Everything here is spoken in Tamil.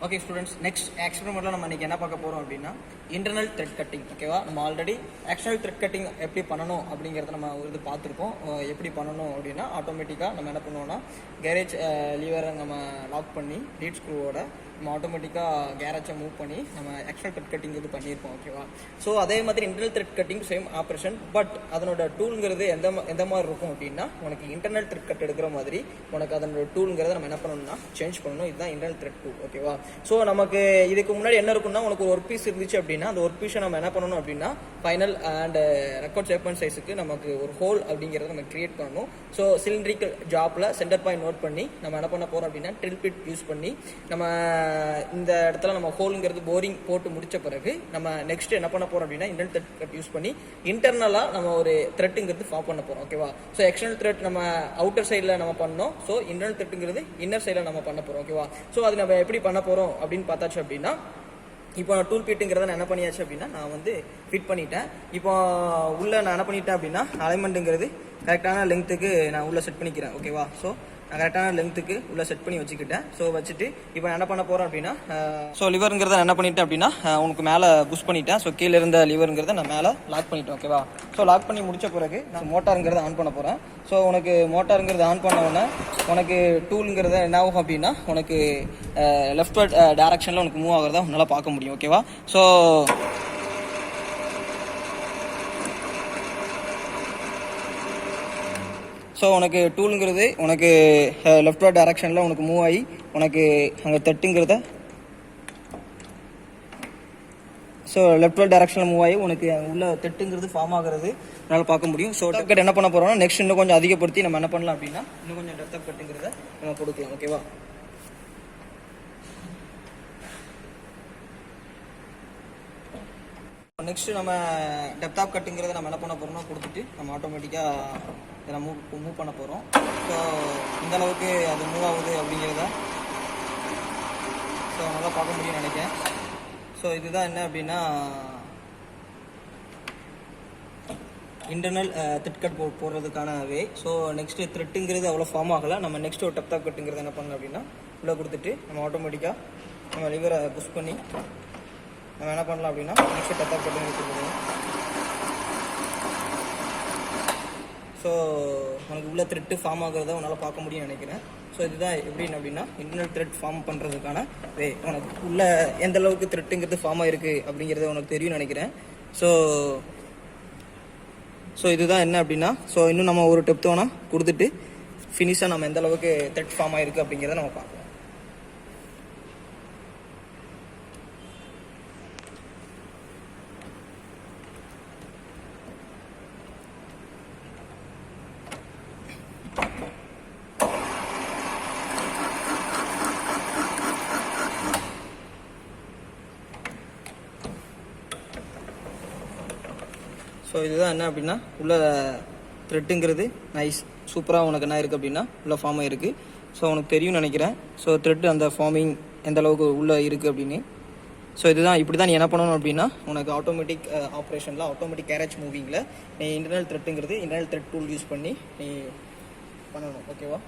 ஓகே ஸ்டூடெண்ட்ஸ், நெக்ஸ்ட் எக்ஸ்பெரிமெண்ட்டில் நம்ம இன்றைக்கி என்ன பார்க்க போகிறோம் அப்படின்னா இன்டர்னல் த்ரெட் கட்டிங். ஓகேவா, நம்ம ஆல்ரெடி எக்ஸ்டர்னல் த்ரெட் கட்டிங் எப்படி பண்ணணும் அப்படிங்கிறத நம்ம இது பார்த்துருக்கோம். எப்படி பண்ணணும் அப்படின்னா ஆட்டோமேட்டிக்காக நம்ம என்ன பண்ணுவோம்னா கேரேஜ் லீவரை நம்ம லாக் பண்ணி லீட் ஸ்க்ரூவோட நம்ம ஆட்டோமேட்டிக்காக கேரேஜை மூவ் பண்ணி நம்ம எக்ஸ்டர்னல் த்ரெட் கட்டிங் இது பண்ணியிருப்போம். ஓகேவா, ஸோ அதே மாதிரி internal thread cutting same operation, but அதனோட டூலுங்கிறது எந்த மாதிரி இருக்கும் அப்படின்னா உனக்கு இன்டர்னல் த்ரெட் கட் எடுக்கிற மாதிரி உனக்கு அதனோட டூலுங்கிறத நம்ம என்ன பண்ணணும்னா சேஞ்ச் பண்ணணும். இதுதான் இன்டர்னல் த்ரெட் டூல். ஓகேவா, ஸோ நமக்கு இதுக்கு முன்னாடி என்ன இருக்குன்னா உனக்கு ஒரு ஒர்க் பீஸ் இருந்துச்சு அப்படின்னா அந்த ஒர்க் பீஸை நம்ம என்ன பண்ணணும் அப்படின்னா ஃபைனல் அண்ட் ரெக்கார்ட் சேப்பன் சைஸுக்கு நமக்கு ஒரு ஹோல் அப்படிங்கிறத நம்ம கிரியேட் பண்ணணும். ஸோ சிலிண்ட்ரிக்கல் ஜாப்பில் சென்டர் பாயிண்ட் நோட் பண்ணி நம்ம என்ன பண்ண போகிறோம் அப்படின்னா ட்ரில் பிட் யூஸ் பண்ணி நம்ம இந்த இடத்துல நம்ம ஹோலுங்கிறது போரிங் போட்டு முடிச்ச பிறகு நம்ம நெக்ஸ்ட் என்ன பண்ண போகிறோம் அப்படின்னா இன்டர்னல் த்ரெட் கட் யூஸ் பண்ணி இன்டர்னலாக நம்ம ஒரு த்ரெட்டுங்கிறது ஃபார்ம் பண்ண போகிறோம். ஓகேவா, ஸோ எக்ஸ்டர்னல் த்ரெட் நம்ம அவுட்டர் சைடில் நம்ம பண்ணோம். ஸோ இன்டர்னல் த்ரெட்டுங்கிறது இன்னர் சைடில் நம்ம பண்ண போகிறோம். ஓகேவா, ஸோ அது நம்ம எப்படி பண்ண போகிறோம் அப்படின்னு பார்த்தாச்சு அப்படின்னா இப்போ நான் டூல் பிட்டுங்கிறத நான் என்ன பண்ணியாச்சு அப்படின்னா நான் வந்து ஃபிட் பண்ணிட்டேன். இப்போ உள்ள நான் என்ன பண்ணிட்டேன் அப்படின்னா அலைன்மெண்ட்டுங்கிறது கரெக்டான லெங்க்த்துக்கு நான் உள்ள செட் பண்ணிக்கிறேன். ஓகேவா, ஸோ நான் கரெக்டான லெங்க்த்துக்கு உள்ள செட் பண்ணி வச்சுக்கிட்டேன். ஸோ வச்சுட்டு இப்போ நான் என்ன பண்ண போகிறேன் அப்படின்னா ஸோ லிவருங்கிறத நான் என்ன பண்ணிட்டேன் அப்படின்னா உனக்கு மேலே புஷ் பண்ணிட்டேன். ஸோ கீழே இருந்த லிவருங்கிறத நான் மேலே லாக் பண்ணிட்டேன். ஓகேவா, ஸோ லாக் பண்ணி முடிச்ச பிறகு நான் மோட்டாருங்கிறத ஆன் பண்ண போகிறேன். ஸோ உனக்கு மோட்டாருங்கிறத ஆன் பண்ண உடனே உனக்கு டூலுங்கிறத என்ன ஆகும் அப்படின்னா உனக்கு லெஃப்ட் டைரக்ஷனில் உனக்கு மூவ் ஆகிறத உன்னால் பார்க்க முடியும். ஓகேவா, ஸோ உனக்கு டூலுங்கிறது உனக்கு லெஃப்ட் டைரக்ஷனில் உனக்கு மூவ் ஆகி உனக்கு அங்கே தட்டுங்கிறத ஸோ லெஃப்ட் டைரக்ஷனில் மூவ் ஆகி உனக்கு உள்ள தட்டுங்கிறது ஃபார்ம் ஆகிறது என்னால் பார்க்க முடியும். ஸோ கட் என்ன பண்ண போகிறோம்னா நெக்ஸ்ட் இன்னும் கொஞ்சம் அதிகப்படுத்தி நம்ம என்ன பண்ணலாம் அப்படின்னா இன்னும் கொஞ்சம் டெப்த் கட்டுங்கிறத நம்ம கொடுக்கலாம். ஓகேவா, நெக்ஸ்ட் நம்ம டெப்த் ஆஃப் கட்டுங்கிறத நம்ம என்ன பண்ண போகிறோம்னா கொடுத்துட்டு நம்ம ஆட்டோமேட்டிக்காக இதை மூவ் பண்ண போகிறோம். ஸோ இந்த அளவுக்கு அது மூவ் ஆகுது அப்படிங்கிறத ஸோ நல்லா பார்க்க முடியும்னு நினைக்கிறேன். ஸோ இதுதான் என்ன அப்படின்னா இன்டர்னல் த்ரெட் கட் போடுறதுக்கான வே. ஸோ நெக்ஸ்ட்டு த்ரெட்டுங்கிறது அவ்வளோ ஃபார்ம் ஆகலை. நம்ம நெக்ஸ்ட் ஒரு டெப்த் ஆஃப் கட்டுங்கிறது என்ன பண்ணலாம் அப்படின்னா உள்ளே கொடுத்துட்டு நம்ம ஆட்டோமேட்டிக்காக நம்ம லிவரை புஷ் பண்ணி நம்ம என்ன பண்ணலாம் அப்படின்னா நெக்ஸ்ட் டெப்த் ஆஃப் கட்டுங்க கொடுத்துருவோம். ஸோ உனக்கு உள்ள த்ரெட்டு ஃபார்ம் ஆகிறத உன்னால் பார்க்க முடியும்னு நினைக்கிறேன். ஸோ இதுதான் எப்படின்னு அப்படின்னா இன்டர்னல் த்ரெட் ஃபார்ம் பண்ணுறதுக்கான வே. உனக்கு உள்ள எந்த அளவுக்கு த்ரெட்டுங்கிறது ஃபார்ம் ஆகிருக்கு அப்படிங்கிறது உனக்கு தெரியும்னு நினைக்கிறேன். ஸோ இதுதான் என்ன அப்படின்னா ஸோ இன்னும் நம்ம ஒரு டெப்த் வேணால் கொடுத்துட்டு ஃபினிஷாக நம்ம எந்த அளவுக்கு த்ரெட் ஃபார்ம் ஆகிருக்கு அப்படிங்கிறத நம்ம பார்க்கலாம். ஸோ இதுதான் என்ன அப்படின்னா உள்ள த்ரெட்டுங்கிறது நைஸ் சூப்பராக உனக்கு என்ன இருக்குது அப்படின்னா உள்ள ஃபார்ம் ஆகிருக்கு. ஸோ உனக்கு தெரியும்னு நினைக்கிறேன். ஸோ த்ரெட்டு அந்த ஃபார்மிங் எந்த அளவுக்கு உள்ளே இருக்குது அப்படின்னு. ஸோ இதுதான் இப்படி தான் நீ என்ன பண்ணணும் அப்படின்னா உனக்கு ஆட்டோமேட்டிக் ஆப்ரேஷனில் ஆட்டோமேட்டிக் கேரேஜ் மூவிங்கில் நீ இன்டர்னல் த்ரெட்டுங்கிறது இன்டர்னல் த்ரெட் டூல் யூஸ் பண்ணி நீ பண்ணணும். ஓகேவா.